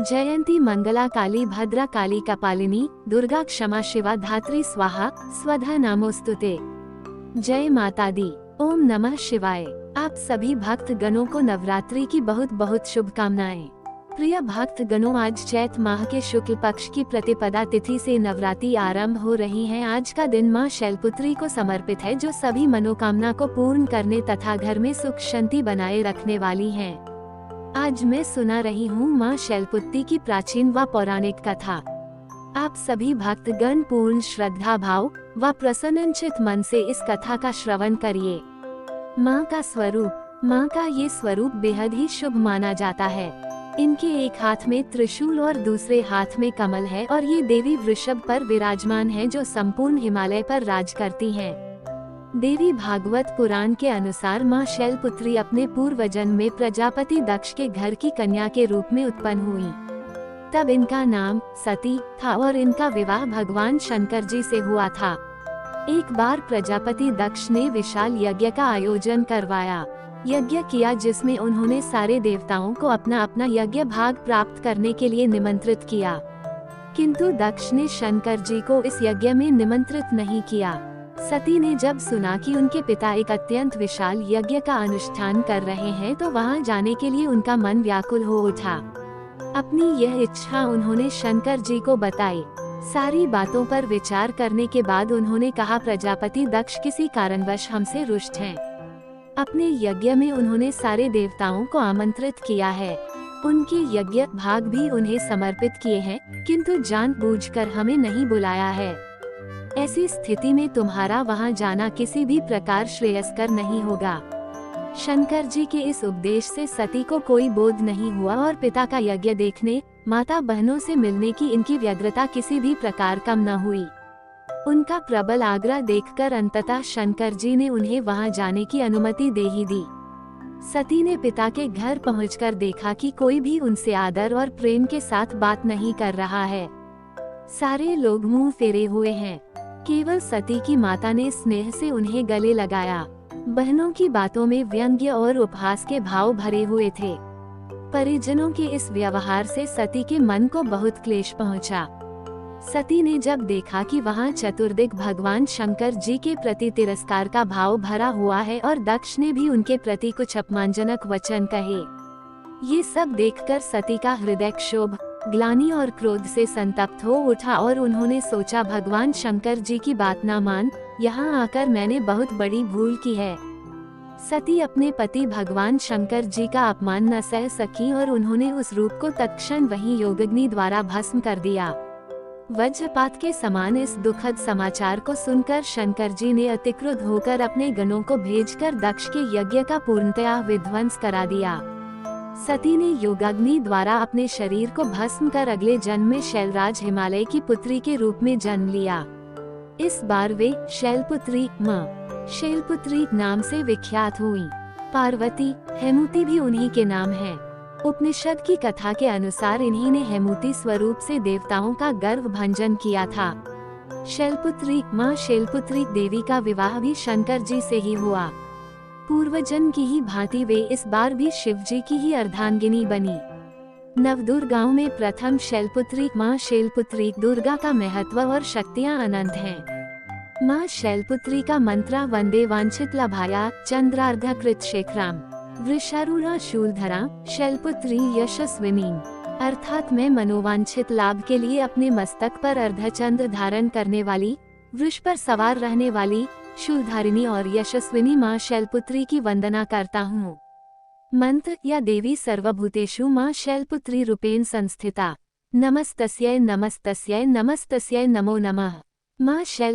जयंती मंगला काली भद्रा काली कपालिनी दुर्गा क्षमा शिवा धात्री स्वाहा स्वधा नामोस्तुते। जय माता दी। ओम नमः शिवाय। आप सभी भक्त गणों को नवरात्रि की बहुत बहुत शुभकामनाएं। प्रिय भक्त गणों, आज चैत माह के शुक्ल पक्ष की प्रतिपदा तिथि से नवरात्रि आरंभ हो रही है। आज का दिन मां शैलपुत्री को समर्पित है, जो सभी मनोकामना को पूर्ण करने तथा घर में सुख शांति बनाए रखने वाली है। आज मैं सुना रही हूँ मां शैलपुत्री की प्राचीन व पौराणिक कथा। आप सभी भक्तगण पूर्ण श्रद्धा भाव व प्रसन्नचित मन से इस कथा का श्रवण करिए। मां का स्वरूप, मां का ये स्वरूप बेहद ही शुभ माना जाता है। इनके एक हाथ में त्रिशूल और दूसरे हाथ में कमल है और ये देवी वृषभ पर विराजमान है, जो संपूर्ण हिमालय पर राज करती हैं। देवी भागवत पुराण के अनुसार मां शैलपुत्री अपने पूर्व जन्म में प्रजापति दक्ष के घर की कन्या के रूप में उत्पन्न हुई। तब इनका नाम सती था और इनका विवाह भगवान शंकर जी से हुआ था। एक बार प्रजापति दक्ष ने विशाल यज्ञ का आयोजन करवाया। यज्ञ किया जिसमें उन्होंने सारे देवताओं को अपना अपना यज्ञ भाग प्राप्त करने के लिए निमंत्रित किया, किंतु दक्ष ने शंकर जी को इस यज्ञ में निमंत्रित नहीं किया। सती ने जब सुना कि उनके पिता एक अत्यंत विशाल यज्ञ का अनुष्ठान कर रहे हैं, तो वहां जाने के लिए उनका मन व्याकुल हो उठा। अपनी यह इच्छा उन्होंने शंकर जी को बताई। सारी बातों पर विचार करने के बाद उन्होंने कहा, प्रजापति दक्ष किसी कारणवश हमसे रुष्ट हैं। अपने यज्ञ में उन्होंने सारे देवताओं को आमंत्रित किया है। उनके यज्ञ भाग भी उन्हें समर्पित किए हैं, किंतु जानबूझकर हमें नहीं बुलाया है। ऐसी स्थिति में तुम्हारा वहां जाना किसी भी प्रकार श्रेयस्कर नहीं होगा। शंकर जी के इस उपदेश से सती को कोई बोध नहीं हुआ और पिता का यज्ञ देखने, माता बहनों से मिलने की इनकी व्यग्रता किसी भी प्रकार कम न हुई। उनका प्रबल आग्रह देखकर अंततः शंकर जी ने उन्हें वहां जाने की अनुमति दे ही दी। सती ने पिता के घर पहुंचकर देखा कि कोई भी उनसे आदर और प्रेम के साथ बात नहीं कर रहा है। सारे लोग मुंह फेरे हुए हैं। केवल सती की माता ने स्नेह से उन्हें गले लगाया। बहनों की बातों में व्यंग्य और उपहास के भाव भरे हुए थे। परिजनों के इस व्यवहार से सती के मन को बहुत क्लेश पहुंचा। सती ने जब देखा कि वहां चतुर्दिक भगवान शंकर जी के प्रति तिरस्कार का भाव भरा हुआ है और दक्ष ने भी उनके प्रति कुछ अपमानजनक वचन कहे, ये सब देखकर सती का हृदय क्षोभ, ग्लानि और क्रोध से संतप्त हो उठा और उन्होंने सोचा, भगवान शंकर जी की बात ना मान, यहाँ आकर मैंने बहुत बड़ी भूल की है। सती अपने पति भगवान शंकर जी का अपमान न सह सकी और उन्होंने उस रूप को तत्क्षण वहीं योगाग्नि द्वारा भस्म कर दिया। वज्रपात के समान इस दुखद समाचार को सुनकर शंकर जी ने अतिक्रुद्ध होकर अपने गणों को भेजकर दक्ष के यज्ञ का पूर्णतया विध्वंस करा दिया। सती ने योगाग्नि द्वारा अपने शरीर को भस्म कर अगले जन्म में शैलराज हिमालय की पुत्री के रूप में जन्म लिया। इस बार वे शैलपुत्री मां शैलपुत्री नाम से विख्यात हुईं। पार्वती, हेमूति भी उन्हीं के नाम हैं। उपनिषद की कथा के अनुसार इन्हीं ने हेमूति स्वरूप से देवताओं का गर्व भंजन किया था। शैलपुत्री मां शैलपुत्री देवी का विवाह भी शंकर जी से ही हुआ। पूर्वजन्म की ही भांति वे इस बार भी शिव जी की ही अर्धांगिनी बनी। नवदुर्गाओं में प्रथम शैलपुत्री मां शैलपुत्री दुर्गा का महत्व और शक्तियां अनंत हैं। मां शैलपुत्री का मंत्र वंदे वांछित लाभाया चंद्रार्धकृत शेखराम वृषारूढ़ा शूलधरा शैलपुत्री यशस्विनी, अर्थात मैं मनोवांछित लाभ के लिए अपने मस्तक पर अर्धचंद्र धारण करने वाली, वृष पर सवार रहने वाली, शूलधारिणी और यशस्विनी मां शैलपुत्री की वंदना करता हूँ। मंत्र या देवी सर्वभूतेषु मां शैलपुत्री रूपेण संस्थिता। नमस्तस्यै नमस्तस्यै नमस्तस्यै नमो नमः। मां शैल